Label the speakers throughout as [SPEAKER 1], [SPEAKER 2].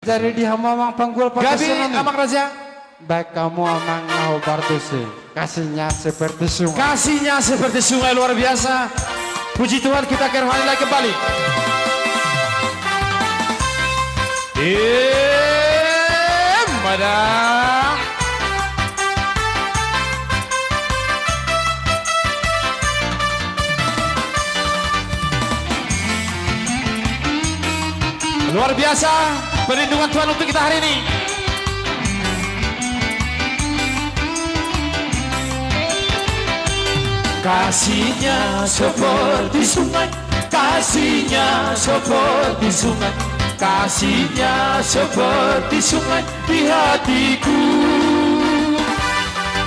[SPEAKER 1] Jadi di hamamang panggul
[SPEAKER 2] Gabi Amang Raja.
[SPEAKER 1] Baik kamu amang mau bartusi. Kasihnya seperti sungai.
[SPEAKER 2] Kasihnya seperti sungai luar biasa. Puji Tuhan, kita kembali lagi kembali. Madang. Luar biasa perlindungan Tuhan untuk kita hari ini. Kasihnya seperti sungai, kasihnya seperti sungai, kasihnya seperti sungai di hatiku.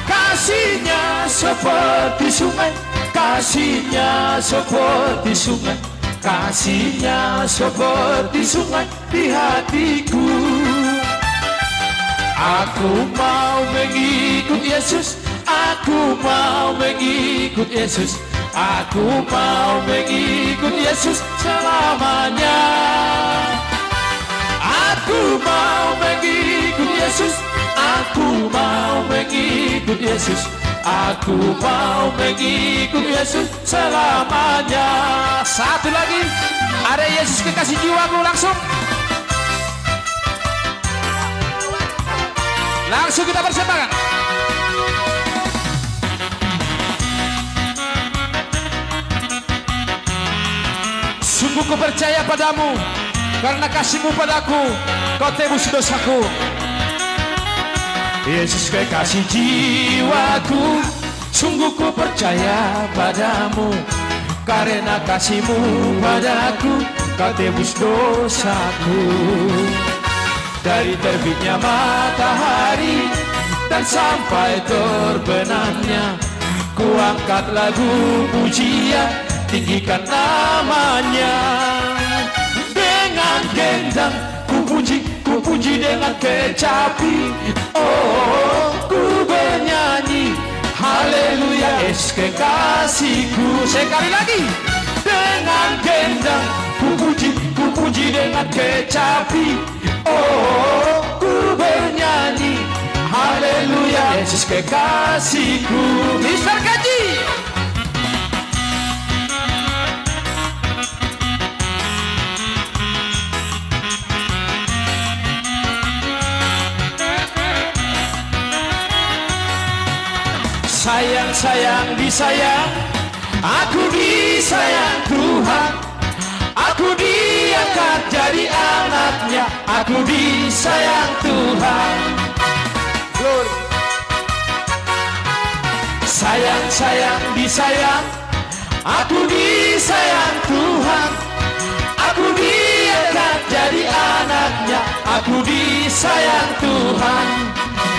[SPEAKER 2] Kasihnya seperti sungai, kasihnya seperti sungai, kasihnya seperti sungai di hatiku. Aku mau mengikut Yesus, aku mau mengikut Yesus, aku mau mengikut Yesus selamanya. Aku mau mengikut Yesus, aku mau mengikut Yesus, aku mau mengikut Yesus selamanya. Satu lagi, ada Yesus kekasih jiwaku. Langsung kita persembahkan. Sungguh ku percaya padamu, karena kasihmu padaku, kau tebus dosaku. Yesus kekasih jiwaku, sungguh ku percaya padamu, karena kasihmu padaku, kau tebus dosaku. Dari terbitnya matahari dan sampai terbenamnya, ku angkat lagu pujian, tinggikan namanya. Dengan gendang ku puji dengan kecapi. Oh, ku bernyanyi haleluya, Yesus kekasihku. Sekali lagi. Dengan gendang ku puji dengan kecapi. Oh, ku bernyanyi haleluya, Yesus kekasihku. Mister Gaji. Sayang, sayang, disayang, aku disayang Tuhan. Aku diangkat jadi anaknya, aku disayang Tuhan. Glory. Sayang, sayang, disayang, aku disayang Tuhan. Aku diangkat jadi anaknya, aku disayang Tuhan.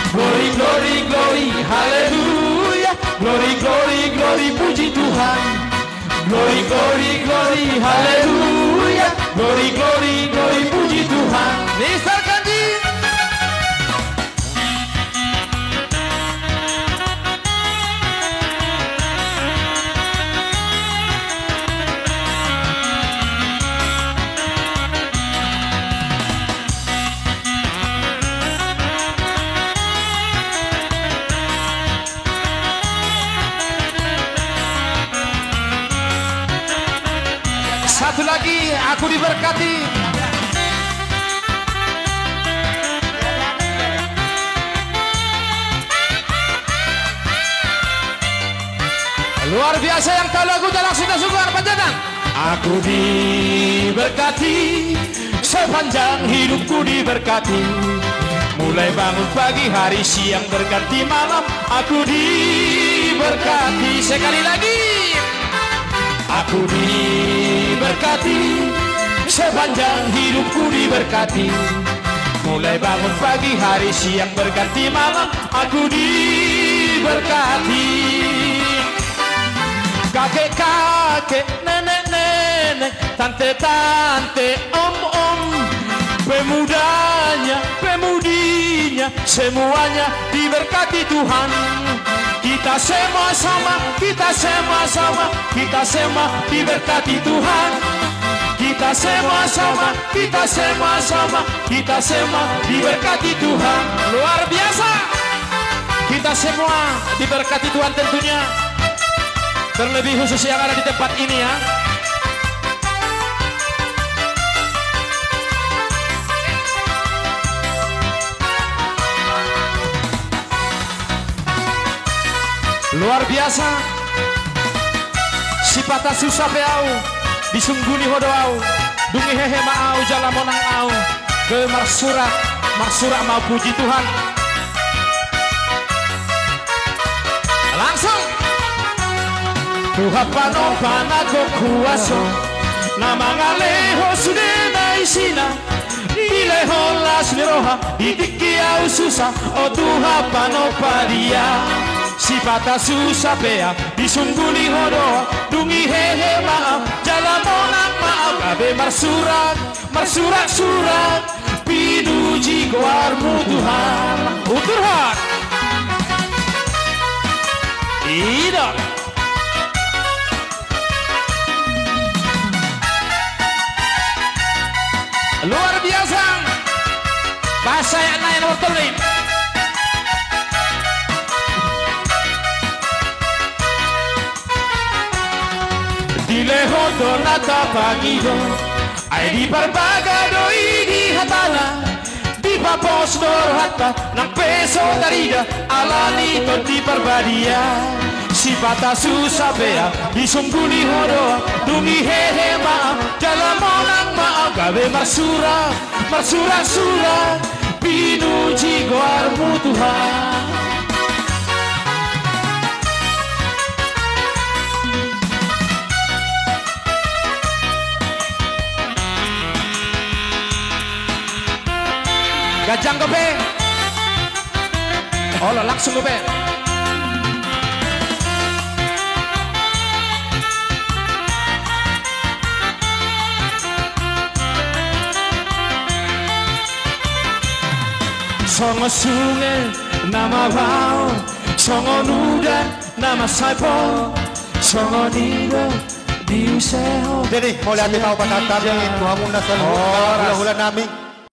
[SPEAKER 2] Glory, glory, glory, haleluya. Glory, glory, glory, puji Tuhan. Glory, glory, glory, haleluya. Glory, glory, glory, puji Tuhan. Mister Kandi. Satu lagi, aku diberkati. Luar biasa, yang tahu lagunya langsung suka panjangan. Aku diberkati, sepanjang hidupku diberkati. Mulai bangun pagi, hari, siang, berganti malam, aku diberkati. Sekali lagi. Aku diberkati, sepanjang hidupku diberkati. Mulai bangun pagi, hari, siang, berganti malam, aku diberkati. Kakek-kakek, nenek-nenek, tante-tante, om-om, pemudanya, pemudinya, semuanya diberkati Tuhan. Kita sama-sama, kita sama-sama, kita semua diberkati Tuhan. Kita semua sama, kita semua sama, kita semua diberkati Tuhan. Luar biasa. Kita semua diberkati Tuhan tentunya. Terlebih khusus yang ada di tempat ini ya. Luar biasa. Si patah susah peau disungguni hodoau dungi hehe maau jala monang au ke marsurak mau puji Tuhan. Langsung Tuhan panompan aku kuasa nama ngaleho sudena isina dileho las leroha didikia ususa oh Tuhan panopadia. Si patah susah pea disungguni hodoa dungi hehe maaf jala monang maaf abe marsurak surat pinuji goarmu Tuhan uturhat tidak luar biasa bahasa yang lain nomor terlip. Dileho donata pagido ai di barbagado di hatana di papos dorhata nang peso darida alani to di barbadia. Si patah susah bea disungguni hodoa dungi hehe maaf jala monang maaf gawe marsurak surat pinuji goarmu Tuhan. Gajang gope. Oh lo langsung gope. Songo sungai nama wau, songo nuda nama saipo, songo nido diuseho.
[SPEAKER 3] Jadi mau lihat tahu patatan Tuhan muna sa hula-hula namin.